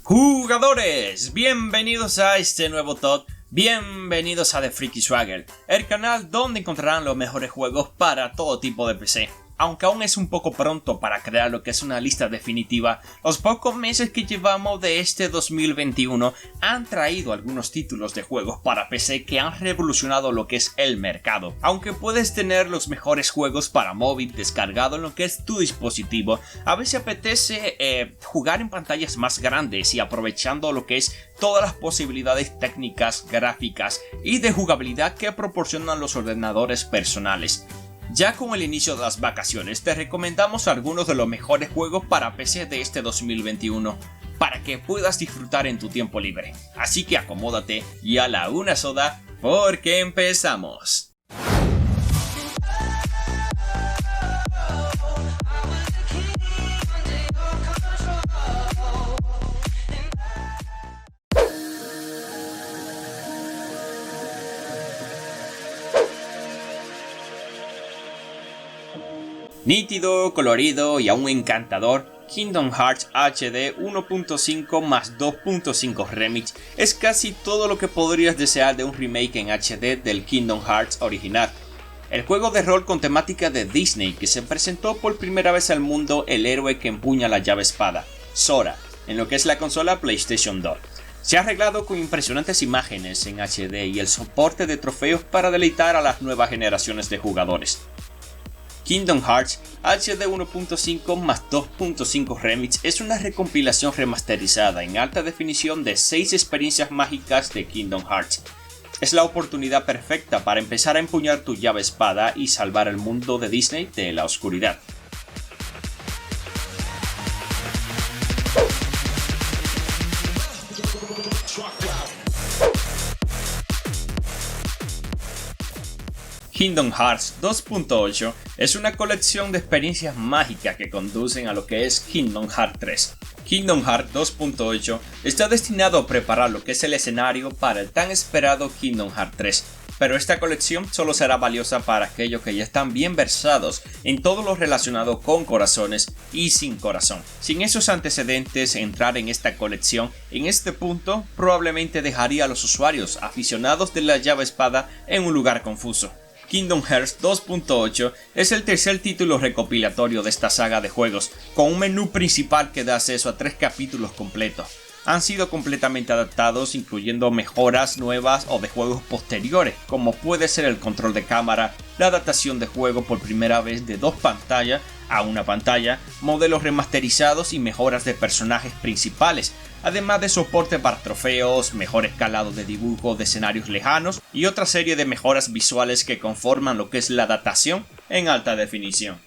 Jugadores, bienvenidos a este nuevo TOD, bienvenidos a The Freaky Swagger, el canal donde encontrarán los mejores juegos para todo tipo de PC. Aunque aún es un poco pronto para crear lo que es una lista definitiva, los pocos meses que llevamos de este 2021 han traído algunos títulos de juegos para PC que han revolucionado lo que es el mercado. Aunque puedes tener los mejores juegos para móvil descargado en lo que es tu dispositivo, a veces apetece jugar en pantallas más grandes y aprovechando lo que es todas las posibilidades técnicas, gráficas y de jugabilidad que proporcionan los ordenadores personales. Ya con el inicio de las vacaciones te recomendamos algunos de los mejores juegos para PC de este 2021 para que puedas disfrutar en tu tiempo libre. Así que acomódate y a la una soda porque empezamos. Nítido, colorido y aún encantador, Kingdom Hearts HD 1.5 más 2.5 Remix es casi todo lo que podrías desear de un remake en HD del Kingdom Hearts original. El juego de rol con temática de Disney que se presentó por primera vez al mundo el héroe que empuña la llave espada, Sora, en lo que es la consola PlayStation 2. Se ha arreglado con impresionantes imágenes en HD y el soporte de trofeos para deleitar a las nuevas generaciones de jugadores. Kingdom Hearts HD 1.5 más 2.5 Remix es una recompilación remasterizada en alta definición de 6 experiencias mágicas de Kingdom Hearts. Es la oportunidad perfecta para empezar a empuñar tu llave espada y salvar el mundo de Disney de la oscuridad. Kingdom Hearts 2.8 es una colección de experiencias mágicas que conducen a lo que es Kingdom Hearts 3. Kingdom Hearts 2.8 está destinado a preparar lo que es el escenario para el tan esperado Kingdom Hearts 3, pero esta colección solo será valiosa para aquellos que ya están bien versados en todo lo relacionado con corazones y sin corazón. Sin esos antecedentes, entrar en esta colección en este punto probablemente dejaría a los usuarios aficionados de la llave espada en un lugar confuso. Kingdom Hearts 2.8 es el tercer título recopilatorio de esta saga de juegos, con un menú principal que da acceso a 3 capítulos completos. Han sido completamente adaptados, incluyendo mejoras nuevas o de juegos posteriores, como puede ser el control de cámara, la adaptación de juego por primera vez de 2 pantallas a una pantalla, modelos remasterizados y mejoras de personajes principales, además de soporte para trofeos, mejor escalado de dibujo de escenarios lejanos y otra serie de mejoras visuales que conforman lo que es la adaptación en alta definición.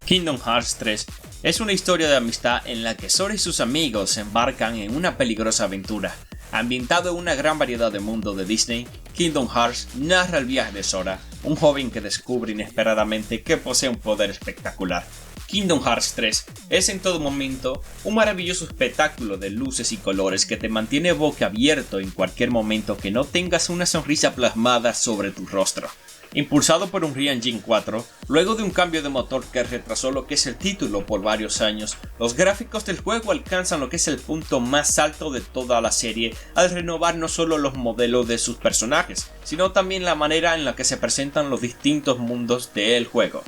Kingdom Hearts 3 es una historia de amistad en la que Sora y sus amigos se embarcan en una peligrosa aventura. Ambientado en una gran variedad de mundos de Disney, Kingdom Hearts narra el viaje de Sora, un joven que descubre inesperadamente que posee un poder espectacular. Kingdom Hearts 3 es en todo momento un maravilloso espectáculo de luces y colores que te mantiene boquiabierto en cualquier momento que no tengas una sonrisa plasmada sobre tu rostro. Impulsado por Unreal Engine 4, luego de un cambio de motor que retrasó lo que es el título por varios años, los gráficos del juego alcanzan lo que es el punto más alto de toda la serie al renovar no solo los modelos de sus personajes, sino también la manera en la que se presentan los distintos mundos del juego.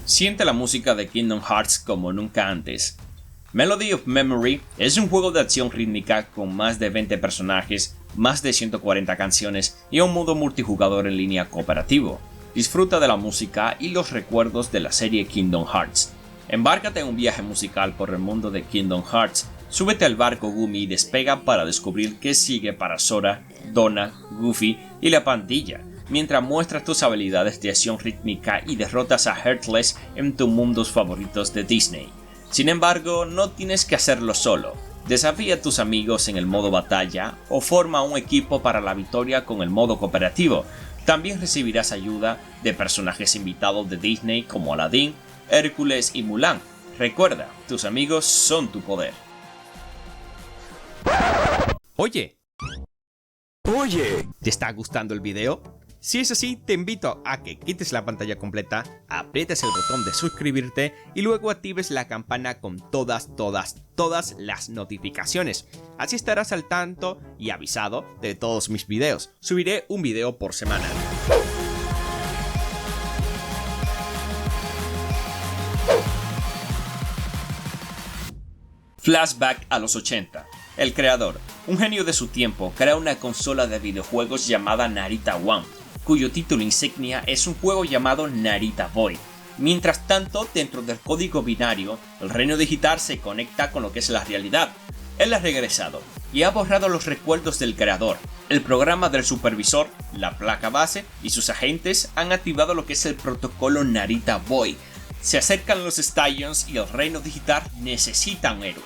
Siente la música de Kingdom Hearts como nunca antes. Melody of Memory es un juego de acción rítmica con más de 20 personajes, más de 140 canciones y un modo multijugador en línea cooperativo. Disfruta de la música y los recuerdos de la serie Kingdom Hearts. Embárcate en un viaje musical por el mundo de Kingdom Hearts. Súbete al barco Gumi y despega para descubrir qué sigue para Sora, Donna, Goofy y la pandilla, mientras muestras tus habilidades de acción rítmica y derrotas a Heartless en tus mundos favoritos de Disney. Sin embargo, no tienes que hacerlo solo. Desafía a tus amigos en el modo batalla o forma un equipo para la victoria con el modo cooperativo. También recibirás ayuda de personajes invitados de Disney como Aladdin, Hércules y Mulan. Recuerda, tus amigos son tu poder. Oye, ¿te está gustando el video? Si es así, te invito a que quites la pantalla completa, aprietes el botón de suscribirte y luego actives la campana con todas las notificaciones. Así estarás al tanto y avisado de todos mis videos. Subiré un video por semana. Flashback a los 80. El creador, un genio de su tiempo, crea una consola de videojuegos llamada Narita One, cuyo título insignia es un juego llamado Narita Boy. Mientras tanto, dentro del código binario, el reino digital se conecta con lo que es la realidad. Él ha regresado y ha borrado los recuerdos del creador. El programa del supervisor, la placa base y sus agentes han activado lo que es el protocolo Narita Boy. Se acercan los Stallions y el reino digital necesita un héroe.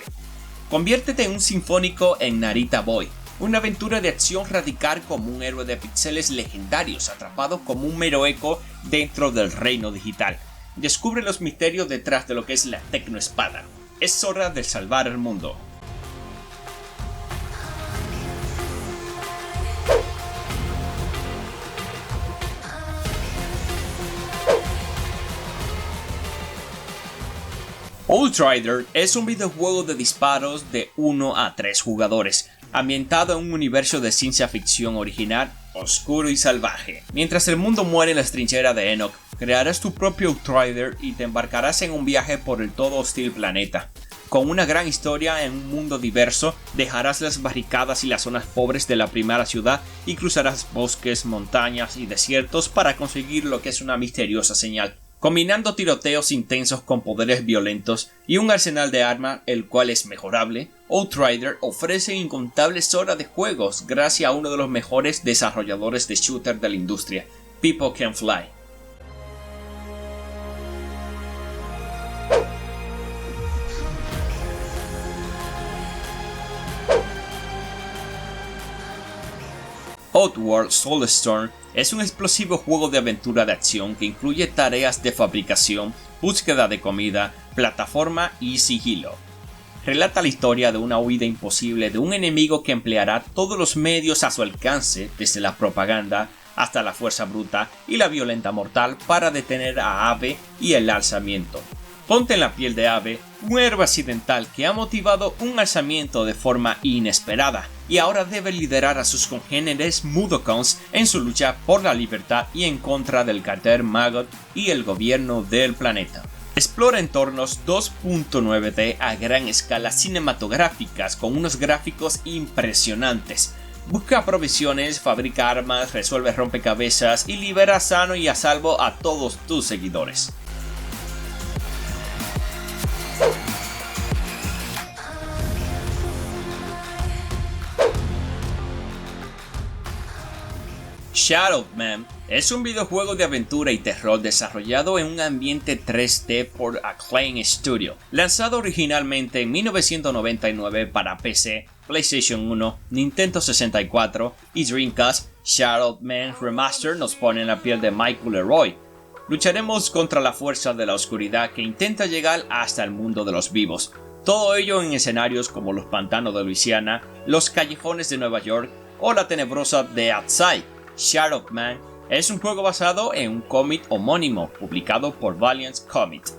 Conviértete en un sinfónico en Narita Boy, una aventura de acción radical como un héroe de píxeles legendarios atrapado como un mero eco dentro del reino digital. Descubre los misterios detrás de lo que es la tecnoespada. Es hora de salvar el mundo. Outrider es un videojuego de disparos de 1 a 3 jugadores, ambientado en un universo de ciencia ficción original, oscuro y salvaje. Mientras el mundo muere en las trincheras de Enoch, crearás tu propio Outrider y te embarcarás en un viaje por el todo hostil planeta. Con una gran historia en un mundo diverso, dejarás las barricadas y las zonas pobres de la primera ciudad y cruzarás bosques, montañas y desiertos para conseguir lo que es una misteriosa señal. Combinando tiroteos intensos con poderes violentos y un arsenal de armas el cual es mejorable, Outrider ofrece incontables horas de juegos gracias a uno de los mejores desarrolladores de shooter de la industria, People Can Fly. Oddworld Soulstorm es un explosivo juego de aventura de acción que incluye tareas de fabricación, búsqueda de comida, plataforma y sigilo. Relata la historia de una huida imposible de un enemigo que empleará todos los medios a su alcance, desde la propaganda hasta la fuerza bruta y la violenta mortal, para detener a Ave y el alzamiento. Ponte en la piel de Ave, un héroe accidental que ha motivado un alzamiento de forma inesperada y ahora debe liderar a sus congéneres Mudokons en su lucha por la libertad y en contra del cartel Maggot y el gobierno del planeta. Explora entornos 2.9D a gran escala cinematográficas con unos gráficos impresionantes. Busca provisiones, fabrica armas, resuelve rompecabezas y libera sano y a salvo a todos tus seguidores. Shadowman es un videojuego de aventura y terror desarrollado en un ambiente 3D por Acclaim Studio, lanzado originalmente en 1999 para PC, PlayStation 1, Nintendo 64 y Dreamcast. Shadowman Remastered nos pone en la piel de Michael Leroy. Lucharemos contra la fuerza de la oscuridad que intenta llegar hasta el mundo de los vivos. Todo ello en escenarios como los pantanos de Luisiana, los callejones de Nueva York o la tenebrosa The Outside. Shadowman es un juego basado en un cómic homónimo publicado por Valiant Comics.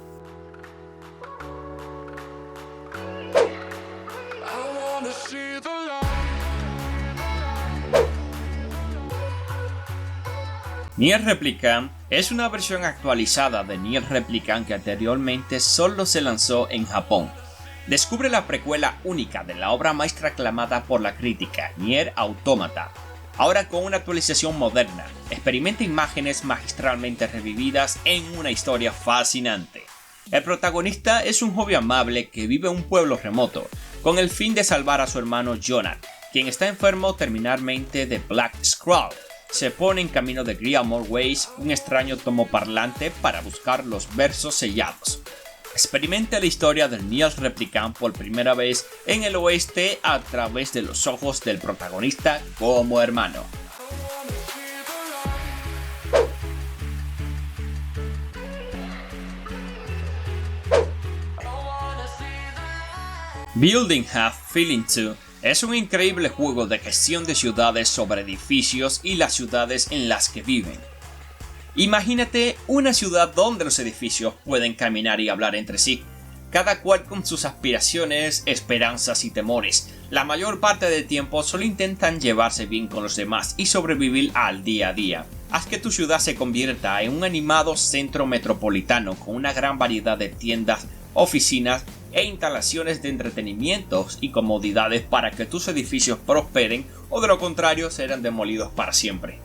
Nier Replicant es una versión actualizada de Nier Replicant que anteriormente solo se lanzó en Japón. Descubre la precuela única de la obra maestra aclamada por la crítica, Nier Automata. Ahora con una actualización moderna, experimenta imágenes magistralmente revividas en una historia fascinante. El protagonista es un joven amable que vive en un pueblo remoto, con el fin de salvar a su hermano Jonathan, quien está enfermo terminalmente de Black Scroll. Se pone en camino de Griamore Ways, un extraño tomo parlante para buscar los versos sellados. Experimenta la historia del Nier Replicant por primera vez en el oeste a través de los ojos del protagonista como hermano. Building Have Feeling 2 es un increíble juego de gestión de ciudades sobre edificios y las ciudades en las que viven. Imagínate una ciudad donde los edificios pueden caminar y hablar entre sí, cada cual con sus aspiraciones, esperanzas y temores. La mayor parte del tiempo solo intentan llevarse bien con los demás y sobrevivir al día a día. Haz que tu ciudad se convierta en un animado centro metropolitano con una gran variedad de tiendas, oficinas e instalaciones de entretenimientos y comodidades para que tus edificios prosperen o de lo contrario serán demolidos para siempre.